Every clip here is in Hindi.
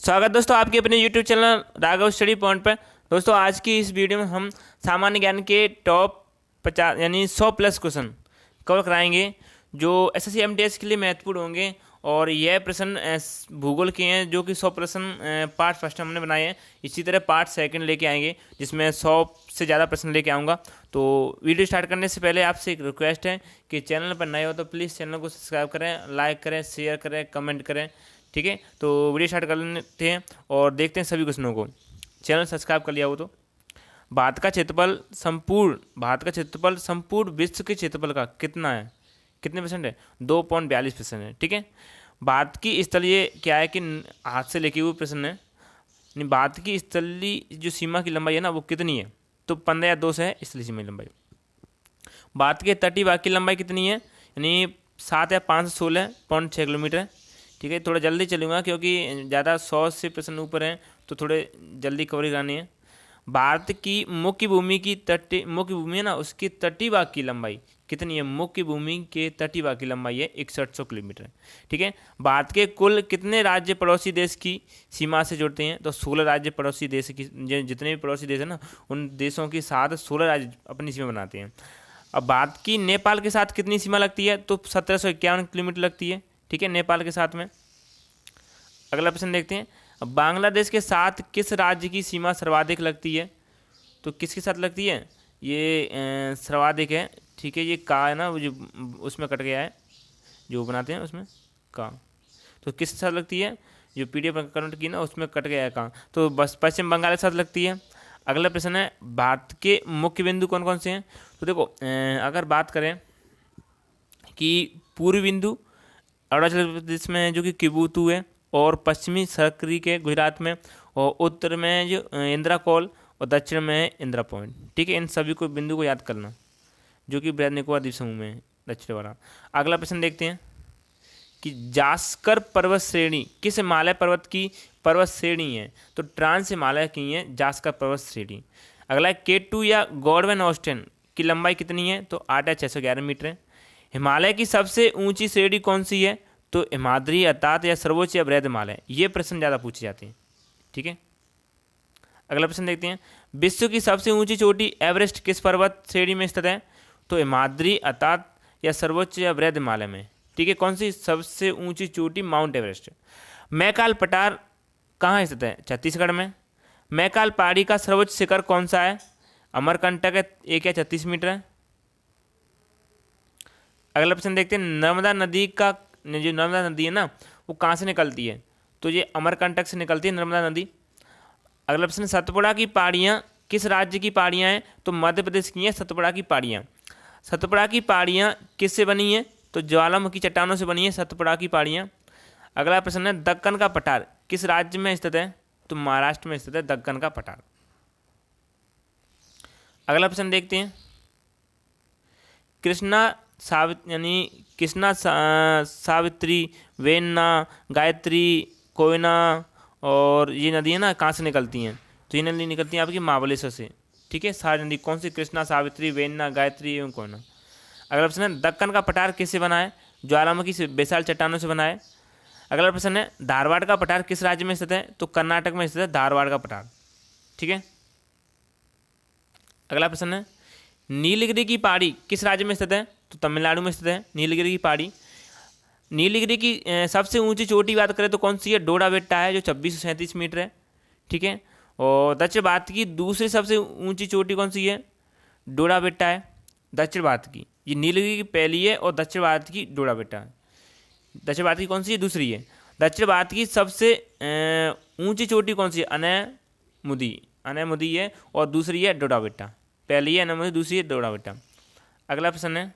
स्वागत दोस्तों आपके अपने YouTube channel Raghav study point पर। दोस्तों आज की इस वीडियो में हम सामान्य ज्ञान के टॉप 50 यानी 100 प्लस क्वेश्चन कवर कराएंगे जो एसएससी एमटीएस के लिए महत्वपूर्ण होंगे। और यह प्रश्न भूगोल के हैं जो कि 100 प्रश्न पार्ट फर्स्ट हमने बनाए हैं। इसी तरह पार्ट सेकंड लेके आएंगे जिसमें 100 से ज़्यादा प्रश्न लेके आऊँगा। तो वीडियो स्टार्ट करने से पहले आपसे एक रिक्वेस्ट है कि चैनल पर नए हो तो प्लीज़ चैनल को सब्सक्राइब करें, लाइक करें, शेयर करें, कमेंट करें। ठीक है, तो वीडियो स्टार्ट कर लेते हैं और देखते हैं सभी क्वेश्चनों को। चैनल सब्सक्राइब कर लिया हो तो। भारत का क्षेत्रफल संपूर्ण विश्व के क्षेत्रफल का कितना है, कितने परसेंट है? 2.42% है। ठीक है, भारत की स्थलीय क्या है कि हाथ से लिखे हुए प्रश्न है। भारत की स्थलीय जो सीमा की लंबाई है ना वो कितनी है? तो 15 या 2 से है स्थलीय सीमा की लंबाई। भारत के तटीय भाग की लंबाई कितनी है? यानी 7 या 516.6 किलोमीटर है। ठीक है, थोड़ा जल्दी चलूँगा क्योंकि ज़्यादा 100 से प्रश्न ऊपर हैं तो थोड़े जल्दी कवर करानी है। भारत की मुख्य भूमि है ना उसकी तटीय भाग की लंबाई कितनी है? मुख्य भूमि के तटीय भाग की लंबाई है 6100 किलोमीटर। ठीक है, भारत के कुल कितने राज्य पड़ोसी देश की सीमा से जुड़ते हैं? तो 16 राज्य पड़ोसी देश की, जितने भी पड़ोसी देश हैं ना उन देशों के साथ 16 राज्य अपनी सीमा बनाते हैं। अब भारत की नेपाल के साथ कितनी सीमा लगती है? तो 1751 किलोमीटर लगती है। ठीक है, नेपाल के साथ में। अगला प्रश्न देखते हैं, बांग्लादेश के साथ किस राज्य की सीमा सर्वाधिक लगती है? तो किसके साथ लगती है? ये सर्वाधिक है। ठीक है, ये का है ना वो जो उसमें कट गया है जो बनाते हैं उसमें का, तो किसके साथ लगती है? जो पीडीएफ कन्वर्ट की ना उसमें कट गया है का, तो बस पश्चिम बंगाल के साथ लगती है। अगला प्रश्न है, भारत के मुख्य बिंदु कौन कौन से हैं? तो देखो अगर बात करें कि पूर्वी बिंदु अरुणाचल प्रदेश में है जो कि किबुतु है, और पश्चिमी सकरी के गुजरात में, और उत्तर में जो इंदिरा कॉल, और दक्षिण में इंदिरा पॉइंट। ठीक है, इन सभी को बिंदु को याद करना जो कि बृहद निकोबार द्वीप समूह में है, दक्षिण वाला। अगला प्रश्न देखते हैं कि जास्कर पर्वत श्रेणी किस हिमालय पर्वत की पर्वत श्रेणी है? तो ट्रांस हिमालय की है जास्कर पर्वत श्रेणी। अगला K2 या गॉडवन ऑस्टेन की लंबाई कितनी है? तो 8 या 611 मीटर है। हिमालय की सबसे ऊंची श्रेणी कौन सी है? तो हिमाद्री, अतात या सर्वोच्च या बृहद हिमालय। ये प्रश्न ज़्यादा पूछे जाते हैं। ठीक है, अगला प्रश्न देखते हैं, विश्व की सबसे ऊंची चोटी एवरेस्ट किस पर्वत श्रेणी में स्थित है? तो हिमाद्री, अतात या सर्वोच्च या बृहद हिमालय में। ठीक है, कौन सी सबसे ऊंची चोटी? Mount Everest. मैकाल पठार कहाँ स्थित है? छत्तीसगढ़ में। मैकाल पहाड़ी का सर्वोच्च शिखर कौन सा है? अमरकंटक है, 1 या 36 मीटर है। अगला प्रश्न देखते हैं, नर्मदा नदी का जो नर्मदा नदी है ना वो कहाँ से निकलती है? तो ये अमरकंटक से निकलती है नर्मदा नदी। अगला प्रश्न, सतपुड़ा की पहाड़ियाँ किस राज्य की पहाड़ियाँ हैं? तो मध्य प्रदेश की हैं सतपुड़ा की पहाड़ियाँ। सतपुड़ा की पहाड़ियाँ किससे बनी हैं? तो ज्वालामुखी चट्टानों से बनी है सतपुड़ा की पहाड़ियाँ। अगला प्रश्न है, दक्कन का पठार किस राज्य में स्थित है? तो महाराष्ट्र में स्थित है दक्कन का पठार। अगला प्रश्न देखते हैं, कृष्णा सावित्री, वेन्ना, गायत्री, कोयना और ये नदी है ना कहाँ से निकलती हैं? तो ये नदी निकलती हैं आपकी महाबलेश्वर से। ठीक है, सारी नदी कौन सी? कृष्णा, सावित्री, वेन्ना, गायत्री एवं कोयना। अगला प्रश्न है, दक्कन का पठार किससे बना है? ज्वालामुखी से विशाल चट्टानों से बना है। अगला प्रश्न है, धारवाड़ का पठार किस राज्य में स्थित है? तो कर्नाटक में स्थित है धारवाड़ का पठार। ठीक है, अगला प्रश्न है, नीलगिरी की पहाड़ी किस राज्य में स्थित है? तो तमिलनाडु में स्थित है नीलगिरी की पहाड़ी। नीलगिरी की सबसे ऊंची चोटी बात करें तो कौन सी है? डोडा बेट्टा है जो 2637 मीटर है। ठीक है, और दक्षिण भारत की दूसरी सबसे ऊंची चोटी कौन सी है? डोडा बेट्टा है दक्षिण भारत की। ये नीलगिरी की पहली है और दक्षिण भारत की डोडा बेट्टा है। दक्षिण भारत की कौन सी है? दूसरी है। दक्षिण भारत की सबसे ऊंची चोटी कौन सी है? अनैमुदी है, और दूसरी है डोडा बेट्टा। पहली है अनैमुदी, दूसरी है डोडा बेट्टा। अगला प्रश्न है,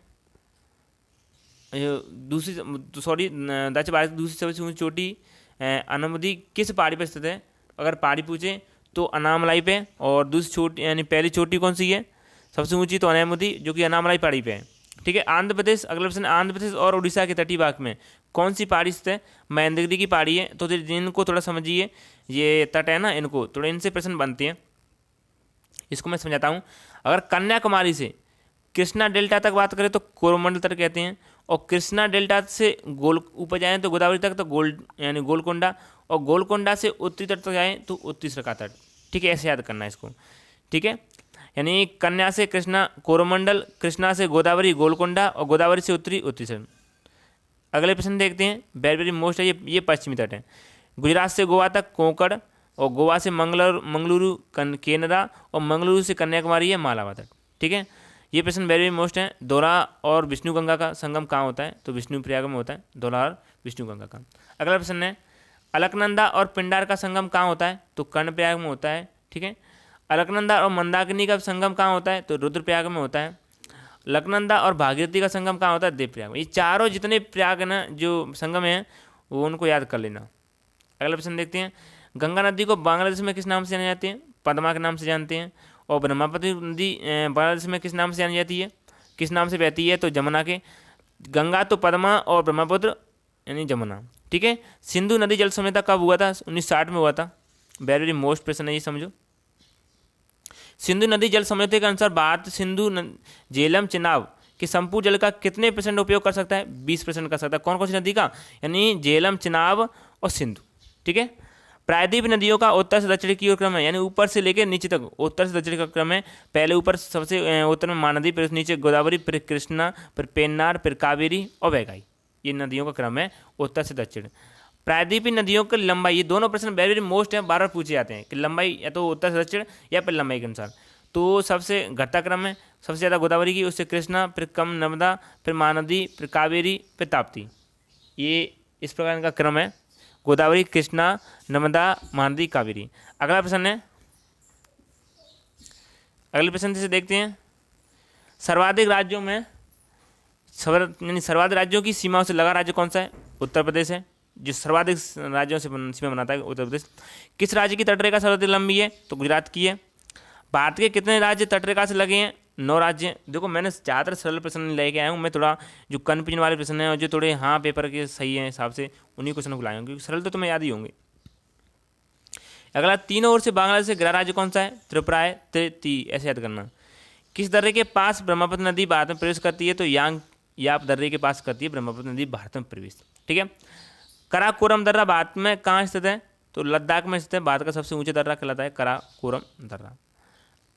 दक्षिण भारत की दूसरी सबसे ऊंची चोटी अनामुदी किस पहाड़ी पर स्थित है? अगर पहाड़ी पूछे तो अनामलाई पे, और दूसरी चोटी यानी पहली चोटी कौन सी है सबसे ऊंची? तो अनामुदी जो कि अनामलाई पहाड़ी पे है। ठीक है, आंध्र प्रदेश। अगला प्रश्न, आंध्र प्रदेश और उड़ीसा के तटीय भाग में कौन सी पहाड़ी स्थित है? महेंद्रगिरी की पहाड़ी है। तो इनको थोड़ा समझिए, ये तट है ना इनको थोड़ा इनसे प्रश्न बनते हैं। इसको मैं समझाता हूँ। अगर कन्याकुमारी से कृष्णा डेल्टा तक बात करें तो कोरोमंडल तट कहते हैं, और कृष्णा डेल्टा से गोल ऊपर जाएँ तो गोदावरी तक तो यानी गोलकोंडा, और गोलकोंडा से उत्तरी तट तक जाएँ तो उत्तरी सरका तट। ठीक है, ऐसे याद करना है इसको। ठीक है, यानी कन्या से कृष्णा कोरोमंडल, कृष्णा से गोदावरी गोलकोंडा, और गोदावरी से उत्तरी उत्तरी तट। अगले प्रश्न देखते हैं, वेरी वेरी मोस्ट है ये पश्चिमी तट है। गुजरात से गोवा तक कोंकण, और गोवा से मंगलुरु केनरा, और मंगलुरु से कन्याकुमारी है मालावा तट। ठीक है, ये प्रश्न वेरी वेरी मोस्ट है। धौला और विष्णु गंगा का संगम कहाँ होता है? तो विष्णु प्रयाग में होता है, धौला और विष्णु गंगा का। अगला प्रश्न है, अलकनंदा और पिंडार का संगम कहाँ होता है? तो कर्णप्रयाग में होता है। ठीक है, अलकनंदा और मंदाकिनी का संगम कहाँ होता है? तो रुद्रप्रयाग में होता है। अलकनंदा और भागीरथी का संगम कहाँ होता है? देवप्रयाग में। ये चारों जितने प्रयाग है ना, जो संगम है, वो उनको याद कर लेना। अगला प्रश्न देखते हैं, गंगा नदी को बांग्लादेश में किस नाम से जाने जाते हैं? पद्मा के नाम से जानते हैं। और ब्रह्मपुत्र नदी बांग्लादेश में किस नाम से जानी जाती है? किस नाम से बहती है? तो जमुना के। गंगा तो पद्मा और ब्रह्मपुत्र यानी जमुना। ठीक है, सिंधु नदी जल समझौता कब हुआ था? 1960 में हुआ था। वेरी वेरी मोस्ट प्रश्न है ये, समझो। सिंधु नदी जल समझौते के अनुसार भारत सिंधु झेलम चिनाब के संपूर्ण जल का कितने % उपयोग कर सकता है? 20% कर सकता है। कौन कौन सी नदी का? यानी झेलम, चिनाब और सिंधु। ठीक है, प्रायद्वीप नदियों का उत्तर से दक्षिण की ओर क्रम है, यानी ऊपर से लेकर नीचे तक उत्तर से दक्षिण का क्रम है। पहले ऊपर सबसे उत्तर में महानदी, फिर नीचे गोदावरी, फिर कृष्णा, फिर पेन्नार, फिर कावेरी और वैगाई। ये नदियों का क्रम है उत्तर से दक्षिण। प्रायद्वीपीय नदियों की लंबाई, ये दोनों प्रश्न वेरी वेरी मोस्ट है, बार बार पूछे जाते हैं कि लंबाई या तो उत्तर से दक्षिण या फिर लंबाई के अनुसार। तो सबसे घटता क्रम है, सबसे ज़्यादा गोदावरी की, उससे कृष्णा, फिर कम नर्मदा, फिर महानदी, फिर कावेरी, फिर ताप्ती। ये इस प्रकार का क्रम है, गोदावरी, कृष्णा, नर्मदा, महानदी, कावेरी। अगला प्रश्न है, अगले प्रश्न से देखते हैं, सर्वाधिक राज्यों में यानी सर्वाधिक राज्यों की सीमाओं से लगा राज्य कौन सा है? उत्तर प्रदेश है, जो सर्वाधिक राज्यों से सीमा बनाता है, उत्तर प्रदेश। किस राज्य की तटरेखा सर्वाधिक लंबी है? तो गुजरात की है। भारत के कितने राज्य तटरेखा से लगे हैं? 9 राज्य। देखो, मैंने ज़्यादातर सरल प्रश्न लेके आया हूँ, मैं थोड़ा जो कन्फ्यूजन वाले प्रश्न हैं और जो थोड़े हाँ पेपर के सही हैं हिसाब से उन्हीं क्वेश्चन को लाए हूँ, क्योंकि सरल तो तुम्हें याद ही होंगे। अगला, तीनों ओर से बांग्लादेश से घिरा राज्य कौन सा है? त्रिपुरा है, ऐसे याद करना। किस दर्रे के पास ब्रह्मपुत्र नदी भारत में प्रवेश करती है? तो याप दर्रे के पास करती है ब्रह्मपुत्र नदी भारत में प्रवेश। ठीक है, कराकोरम दर्रा भारत में कहाँ स्थित है? तो लद्दाख में स्थित है। भारत का सबसे ऊंचा दर्रा कहलाता है कराकोरम दर्रा।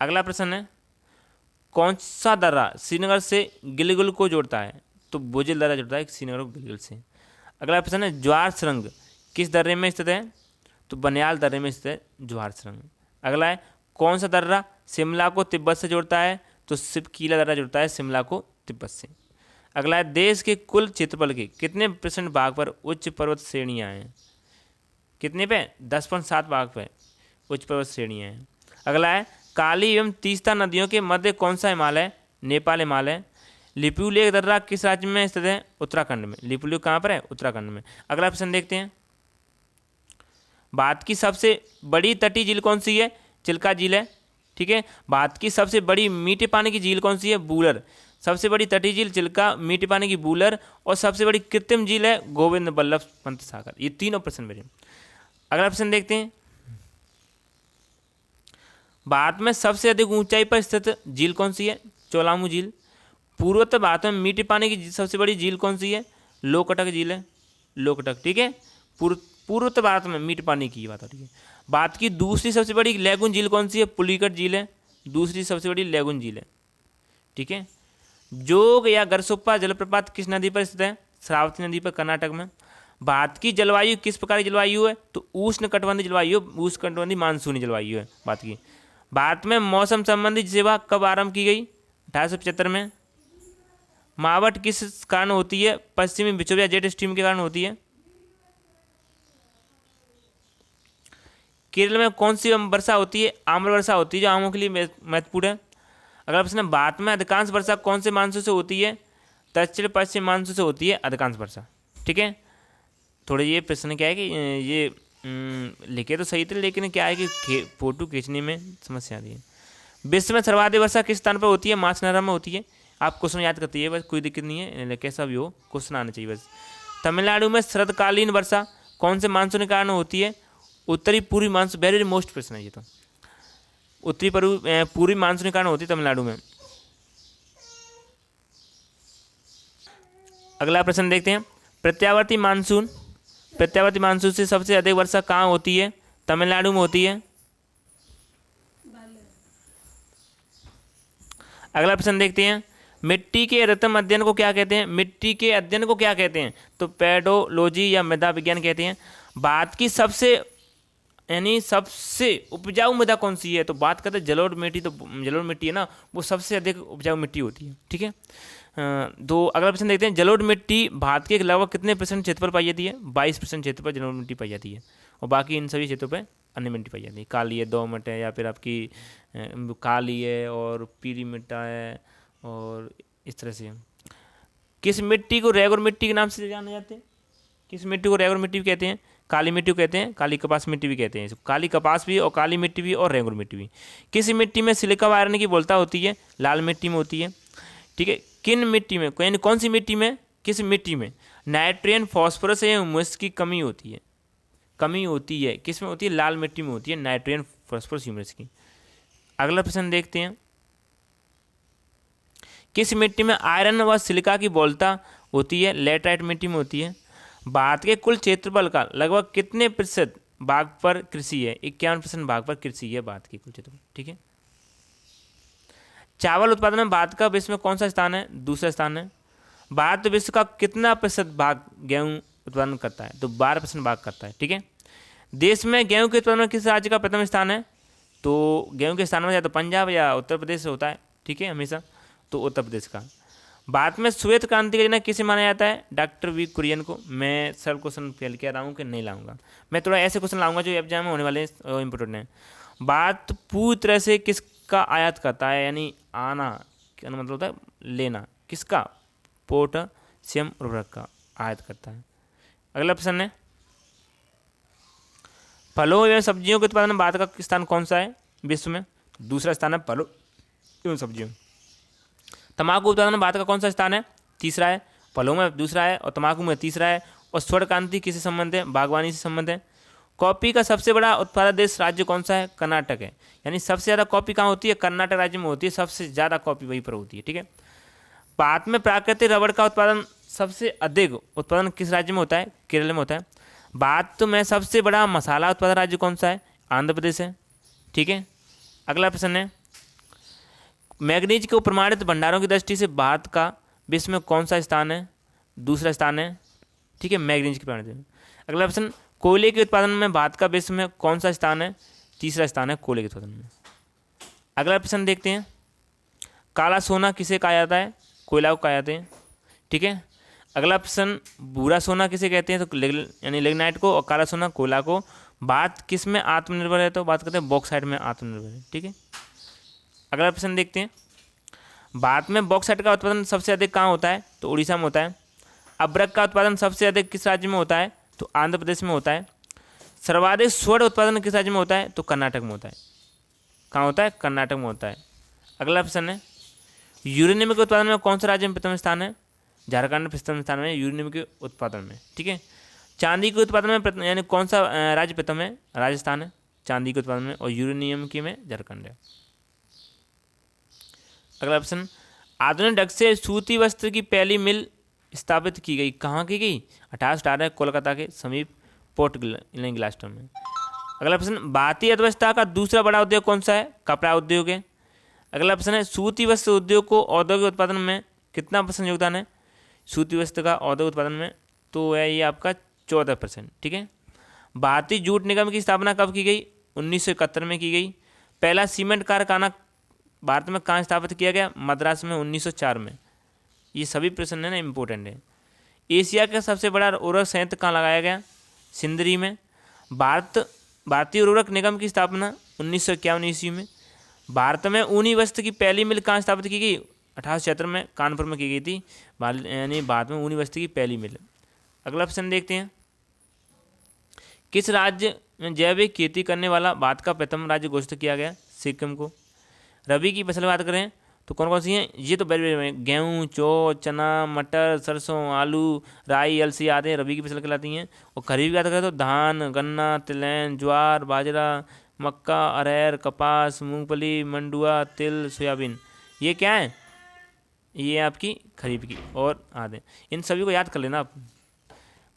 अगला प्रश्न है, कौन सा दर्रा श्रीनगर से गिलगित को जोड़ता है? तो बोजिल दर्रा जोड़ता है श्रीनगर को गिलगित से। अगला प्रश्न है, ज्वार सुरंग किस दर्रे में स्थित है? तो बनियाल दर्रे में स्थित है ज्वार सुरंग। अगला है, कौन सा दर्रा शिमला को तिब्बत से जोड़ता है? तो सिपकीला दर्रा जोड़ता है शिमला को तिब्बत से। अगला है, देश के कुल क्षेत्रफल के कितने % भाग पर उच्च पर्वत श्रेणियाँ हैं? कितने पे? 10.7 भाग पे उच्च पर्वत श्रेणियाँ हैं। अगला है, काली एवं तीस्ता नदियों के मध्य कौन सा हिमालय? नेपाल हिमालय। लिपुलेख दर्रा किस राज्य में स्थित है? उत्तराखंड में। लिपुलेख कहाँ पर है? उत्तराखंड में। अगला प्रश्न देखते हैं, भारत की सबसे बड़ी तटीय झील कौन सी है? चिल्का झील है। ठीक है, भारत की सबसे बड़ी मीठे पानी की झील कौन सी है? बूलर। सबसे बड़ी तटीय झील चिल्का, मीठे पानी की बूलर, और सबसे बड़ी कृत्रिम झील है गोविंद बल्लभ पंत सागर। ये तीनों प्रश्न मेरे। अगला प्रश्न देखते हैं, भारत में सबसे अधिक ऊंचाई पर स्थित झील कौन सी है? चोलामू झील। पूर्वोत्तर भारत में मीठे पानी की सबसे बड़ी झील कौन सी है? लोकटक झील है, लोकटक। ठीक है, पूर्वोत्तर भारत में मीठे पानी की बात हो रही है। भारत की दूसरी सबसे बड़ी लैगून झील कौन सी है? पुलिकट झील है, दूसरी सबसे बड़ी लैगून झील है। ठीक है, जोग या गरसोप्पा जलप्रपात किस नदी पर स्थित है? श्रावती नदी पर, कर्नाटक में। भारत की जलवायु किस प्रकार की जलवायु है? तो उष्ण कटिबंधीय जलवायु, उष्ण कटिबंधीय मानसूनी जलवायु है भारत की। भारत में मौसम संबंधी सेवा कब आरंभ की गई? 1875 में। मावट किस कारण होती है? पश्चिमी विक्षोभ या जेट स्ट्रीम के कारण होती है। केरल में कौन सी वर्षा होती है? आम्र वर्षा होती है, जो आमों के लिए महत्वपूर्ण है। अगला प्रश्न है, भारत में अधिकांश वर्षा कौन से मानसून से होती है? दक्षिण पश्चिम मानसून से होती है अधिकांश वर्षा। ठीक है, थोड़े ये प्रश्न क्या है कि ये लिखे तो सही थे, लेकिन क्या है कि फोटो खींचने में समस्या आ रही है। विश्व में सर्वाधिक वर्षा किस स्थान पर होती है? मार्सनरा में होती है। आप क्वेश्चन याद करते हैं, बस कोई दिक्कत नहीं है, कैसा भी हो क्वेश्चन आना चाहिए बस। तमिलनाडु में शरदकालीन वर्षा कौन से मानसून के कारण होती है? उत्तरी पूर्वी मानसून। वेरी मोस्ट प्रश्न है ये तो। उत्तरी पूर्वी मानसून के कारण होती है तमिलनाडु में। अगला प्रश्न देखते हैं, प्रत्यावर्ती मानसून से सबसे अधिक वर्षा कहाँ होती है? तमिलनाडु में होती है। अगला प्रश्न देखते हैं, मिट्टी के रत्न अध्ययन को क्या कहते हैं? मिट्टी के अध्ययन को क्या कहते हैं? तो पेडोलॉजी या मृदा विज्ञान कहते हैं। भारत की सबसे उपजाऊ मृदा कौन सी है? तो बात करते हैं जलोढ़ मिट्टी, तो जलोढ़ मिट्टी है ना, वो सबसे अधिक उपजाऊ मिट्टी होती है। ठीक है। तो अगला प्रश्न देखते हैं, जलोढ़ मिट्टी भारत के लगभग कितने % क्षेत्र पर पाई जाती है? 22% क्षेत्र पर जलोढ़ मिट्टी पाई जाती है, और बाकी इन सभी क्षेत्रों पर अन्य मिट्टी पाई जाती है। काली है, दोमट है, या फिर आपकी काली है और पीली मिट्टा है, और इस तरह से। किस मिट्टी को रेगुर मिट्टी के नाम से जाना जाते हैं? किस मिट्टी को रेगुर मिट्टी भी कहते हैं? काली मिट्टी को कहते हैं, काली कपास मिट्टी भी कहते हैं। काली कपास भी और काली मिट्टी भी और रेगुर मिट्टी भी। किस मिट्टी में सिलिका व आयरन की बोलता होती है? लाल मिट्टी में होती है। ठीक है। किन मिट्टी में, यानी कौन सी मिट्टी में, किस मिट्टी में नाइट्रोजन, फास्फोरस या ह्यूमस की कमी होती है? किस में होती है? लाल मिट्टी में होती है नाइट्रोजन, फास्फोरस, ह्यूमस की। अगला प्रश्न देखते हैं, किस मिट्टी में आयरन व सिलिका की बोलता होती है? लेटराइट मिट्टी में होती है। भारत के कुल क्षेत्रफल का लगभग कितने % भाग पर कृषि है? 51% भाग पर कृषि है भारत की कुल क्षेत्रफल। ठीक है। चावल उत्पादन में भारत का विश्व में कौन सा स्थान है? दूसरा स्थान है। भारत विश्व का कितना % भाग गेहूं उत्पादन करता है? तो 12% भाग करता है। ठीक है। देश में गेहूं के उत्पादन में किस राज्य का प्रथम स्थान है? तो गेहूं के स्थान में या तो पंजाब या उत्तर प्रदेश होता है। ठीक है, हमेशा तो उत्तर प्रदेश का। भारत में श्वेत क्रांति का जनक किसे माना जाता है? डॉक्टर वी कुरियन को। मैं सर क्वेश्चन फेल कह रहा हूँ कि नहीं लाऊंगा, मैं थोड़ा ऐसे क्वेश्चन लाऊंगा जो एग्जाम में होने वाले इंपोर्टेंट हैं। भारत पूरी तरह से किसका आयात करता है? यानी आना क्या मतलब होता है? लेना। किसका? पोटेशियम उर्वरक का आयात करता है। अगला प्रश्न है, फलों एवं सब्जियों के उत्पादन में भारत का स्थान कौन सा है विश्व में? दूसरा स्थान है फलों एवं सब्जियों। तंबाकू उत्पादन में भारत का कौन सा स्थान है? तीसरा है। फलों में दूसरा है और तंबाकू में तीसरा है। और स्वर्ण क्रांति किससे संबंध है? बागवानी से संबंध है। कॉफी का सबसे बड़ा उत्पादक देश राज्य कौन सा है? कर्नाटक है। यानी सबसे ज़्यादा कॉफी कहाँ होती है? कर्नाटक राज्य में होती है, सबसे ज़्यादा कॉफी वहीं पर होती है। ठीक है। भारत में प्राकृतिक रबड़ का उत्पादन सबसे अधिक उत्पादन किस राज्य में होता है? केरल में होता है। भारत में सबसे बड़ा मसाला उत्पादन राज्य कौन सा है? आंध्र प्रदेश है। ठीक है। अगला प्रश्न है, मैग्नीज के प्रमाणित भंडारों की दृष्टि से भारत का विश्व में कौन सा स्थान है? दूसरा स्थान है। ठीक है, मैग्नीज के प्रमाणित। अगला प्रश्न, कोयले के उत्पादन में भारत का विश्व में कौन सा स्थान है? तीसरा स्थान है कोयले के उत्पादन में। अगला प्रश्न देखते हैं, काला सोना किसे कहा जाता है? कोयला को कहा जाते हैं। ठीक है। अगला प्रश्न, भूरा सोना किसे कहते हैं? तो यानी लिग्नाइट को, और काला सोना कोयला को। भारत किस में आत्मनिर्भर है? तो बात करते हैं बॉक्साइट में आत्मनिर्भर है। ठीक है। अगला प्रश्न देखते हैं, भारत में बॉक्साइट का उत्पादन सबसे अधिक कहाँ होता है? तो उड़ीसा में होता है। अब्रक का उत्पादन सबसे अधिक किस राज्य में होता है? तो आंध्र प्रदेश में होता है। सर्वाधिक स्वर्ण उत्पादन किस राज्य में होता है? तो कर्नाटक में होता है। कहाँ होता है? कर्नाटक में होता है। अगला प्रश्न है, यूरेनियम के उत्पादन में कौन सा राज्य में प्रथम स्थान है? झारखंड प्रथम स्थान में यूरेनियम के उत्पादन में। ठीक है। चांदी के उत्पादन में यानी कौन सा राज्य प्रथम है? राजस्थान है चांदी के उत्पादन में, और यूरेनियम के में झारखंड है। अगला प्रश्न, आधुनिक ढंग से सूती वस्त्र की पहली मिल स्थापित की गई, कहाँ की गई? 1818 कोलकाता के समीप पोर्ट ग्लास्टर में। अगला प्रश्न, भारतीय अर्थव्यवस्था का दूसरा बड़ा उद्योग कौन सा है? कपड़ा उद्योग है। अगला प्रश्न है, सूती वस्त्र उद्योग को औद्योगिक उत्पादन में कितना % योगदान है? सूती वस्त्र का औद्योगिक उत्पादन में तो है ये आपका 14%। ठीक है। भारतीय जूट निगम की स्थापना कब की गई? 1971 में की गई। पहला सीमेंट कारखाना भारत में कहाँ स्थापित किया गया? मद्रास में 1904 में। ये सभी प्रश्न है ना इम्पोर्टेंट है। एशिया का सबसे बड़ा उर्वरक संयंत्र कहाँ लगाया गया? सिंदरी में। भारतीय उर्वरक निगम की स्थापना 1951 ईस्वी में। भारत में ऊनी वस्त्र की पहली मिल कहाँ स्थापित की गई? 1876 में कानपुर में की गई थी, यानी भारत में ऊनी वस्त्र की पहली मिल। अगला प्रश्न देखते हैं, किस राज्य में जैविक खेती करने वाला भारत का प्रथम राज्य घोषित किया गया? सिक्किम को। रबी की फसल बात करें तो कौन कौन सी हैं? ये तो बड़े गेहूँ, चौ, चना, मटर, सरसों, आलू, राई, अलसी आदि रबी की फसल कहलाती हैं। और खरीफ की बात करें तो धान, गन्ना, तिलहन, ज्वार, बाजरा, मक्का, अरहर, कपास, मूंगफली, मंडुआ, तिल, सोयाबीन। ये क्या है? ये आपकी खरीफ की और आधे। इन सभी को याद कर लेना आप।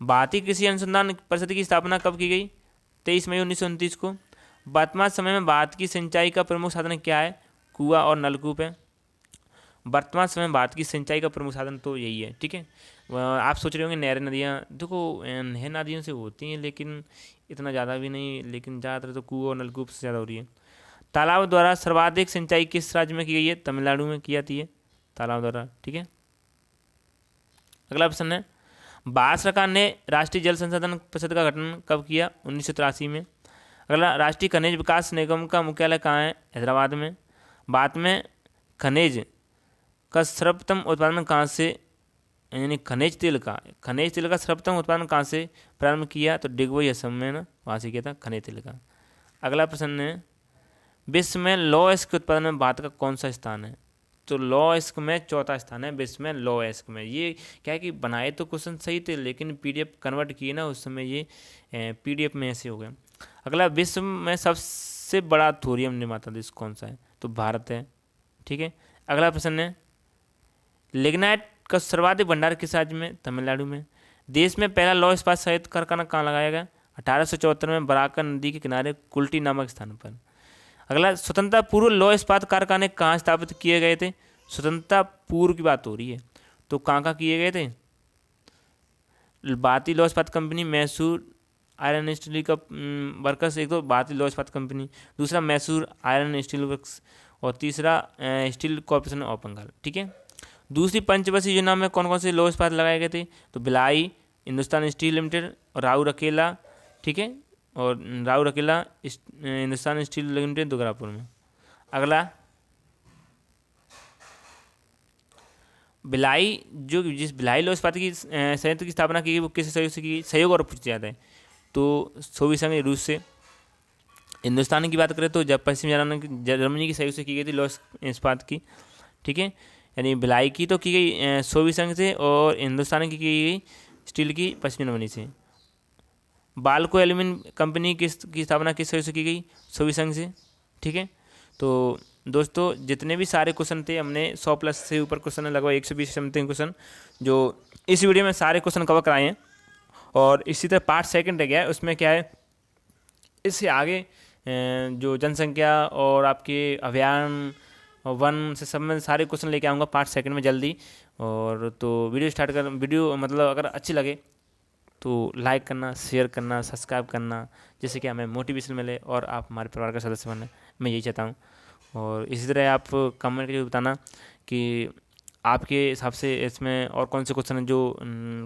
भारतीय कृषि अनुसंधान परिषद की स्थापना कब की गई? 23 मई 1929 को। वर्तमान समय में भारत की सिंचाई का प्रमुख साधन क्या है? कुआं और नलकूप है। वर्तमान समय में भारत की सिंचाई का प्रमुख साधन तो यही है, ठीक है। आप सोच रहे होंगे नहरें नदियाँ, देखो नहर नदियों से होती हैं लेकिन इतना ज़्यादा भी नहीं, लेकिन ज़्यादातर तो कुआं और नलकूप से ज़्यादा हो रही है। तालाब द्वारा सर्वाधिक सिंचाई किस राज्य में की गई है? तमिलनाडु में की जाती है तालाब द्वारा, ठीक है। अगला प्रश्न है, भारत सरकार ने राष्ट्रीय जल संसाधन परिषद का गठन कब किया? 1983 में। अगला, राष्ट्रीय खनिज विकास निगम का मुख्यालय कहाँ है? हैदराबाद में। भारत में खनिज का सर्वप्रथम उत्पादन कहाँ से, यानी खनिज तेल का सर्वप्रथम उत्पादन कहाँ से प्रारंभ किया? तो डिगबोई असम में ना, वहाँ से किया था खनिज तेल का। अगला प्रश्न है, विश्व में लौह अयस्क के उत्पादन में भारत का कौन सा स्थान है? तो लौह अयस्क में चौथा स्थान है विश्व में लौह अयस्क में। ये क्या है कि बनाए तो क्वेश्चन सही थे लेकिन पीडीएफ कन्वर्ट किए ना उस समय ये पीडीएफ में ऐसे हो गए। अगला, विश्व में सबसे बड़ा थोरियम निर्माता देश कौन सा है? तो भारत है, ठीक है। अगला प्रश्न है, लिग्नाइट का सर्वाधिक भंडार किस राज्य में? तमिलनाडु में। देश में पहला लौह इस्पात संयंत्र कारखाना कहाँ लगाया गया? 1874 में बराकर नदी के किनारे कुल्टी नामक स्थान पर। अगला, स्वतंत्रता पूर्व लौह इस्पात कारखाने कहाँ स्थापित किए गए थे? स्वतंत्रता पूर्व की बात हो रही है तो कहाँ किए गए थे? भारतीय लौह इस्पात कंपनी, मैसूर आयरन स्टील का वर्कर्स, एक तो भारतीय लौह इस्पात कंपनी, दूसरा मैसूर आयरन स्टील वर्क्स और तीसरा स्टील कॉर्पोरेशन ऑफ बंगाल, ठीक है। दूसरी पंचवर्षीय योजना में कौन कौन से लौह इस्पात लगाए गए थे? तो भिलाई, हिंदुस्तान स्टील लिमिटेड और राउरकेला, ठीक है, और राउरकेला हिंदुस्तान स्टील लिमिटेड दुर्गापुर में। अगला, भिलाई, जिस भिलाई लौह इस्पात की संयंत्र की स्थापना की गई वो किस सहयोग से की गई? सहयोग और पूछा जाता है तो सोवियत संघ रूस से। हिंदुस्तान की बात करें तो जब पश्चिम जर्मनी की सहयोग से की गई थी लौह इस्पात की, ठीक है। यानी भिलाई की तो की गई सोवियत संघ से और हिंदुस्तान की गई स्टील की पश्चिमी जर्मनी से। बाल्को एल्यूमिनियम कंपनी की स्थापना किस सहयोग से की गई? सोवियत संघ से, ठीक है। तो दोस्तों जितने भी सारे क्वेश्चन थे हमने 100 प्लस से ऊपर क्वेश्चन है, लगभग 120 समथिंग क्वेश्चन जो इस वीडियो में सारे क्वेश्चन कवर कराए हैं। और इसी तरह पार्ट सेकंड रह गया है, उसमें क्या है इससे आगे जो जनसंख्या और आपके अभियान और वन से संबंधित सारे क्वेश्चन लेके आऊँगा पार्ट सेकंड में जल्दी। और तो वीडियो मतलब अगर अच्छी लगे तो लाइक करना, शेयर करना, सब्सक्राइब करना, जिससे कि हमें मोटिवेशन मिले और आप हमारे परिवार का सदस्य बने, मैं यही चाहता हूँ। और इसी तरह आप कमेंट करके बताना कि आपके हिसाब से इसमें और कौन से क्वेश्चन हैं जो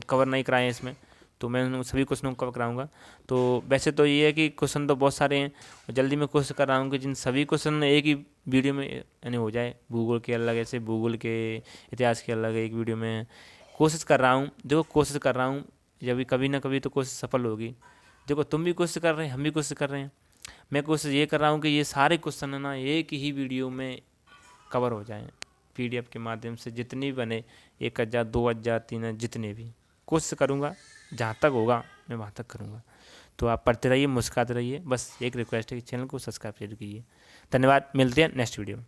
कवर नहीं कराए हैं इसमें, तो मैं उन सभी क्वेश्चनों को कवर कराऊंगा। तो वैसे तो ये है कि क्वेश्चन तो बहुत सारे हैं और जल्दी मैं कोशिश कर रहा हूँ कि जिन सभी क्वेश्चन एक ही वीडियो में यानी हो जाए। भूगोल के अलग, ऐसे भूगोल के, इतिहास के अलग एक वीडियो में कोशिश कर रहा हूँ। देखो कोशिश कर रहा हूँ, जब कभी ना कभी तो कोशिश सफल होगी। देखो तुम भी कोशिश कर रहे हैं, हम भी कोशिश कर रहे हैं। मैं कोशिश ये कर रहा हूँ कि ये सारे क्वेश्चन है ना एक ही वीडियो में कवर हो जाएं पीडीएफ के माध्यम से, जितनी भी बने 1000, 2000, 3000, जितने भी कोशिश करूँगा। जहाँ तक होगा मैं वहाँ तक करूँगा। तो आप पढ़ते रहिए, मुस्कुराते रहिए। बस एक रिक्वेस्ट है कि चैनल को सब्सक्राइब जरूर कीजिए। धन्यवाद, मिलते हैं नेक्स्ट वीडियो में।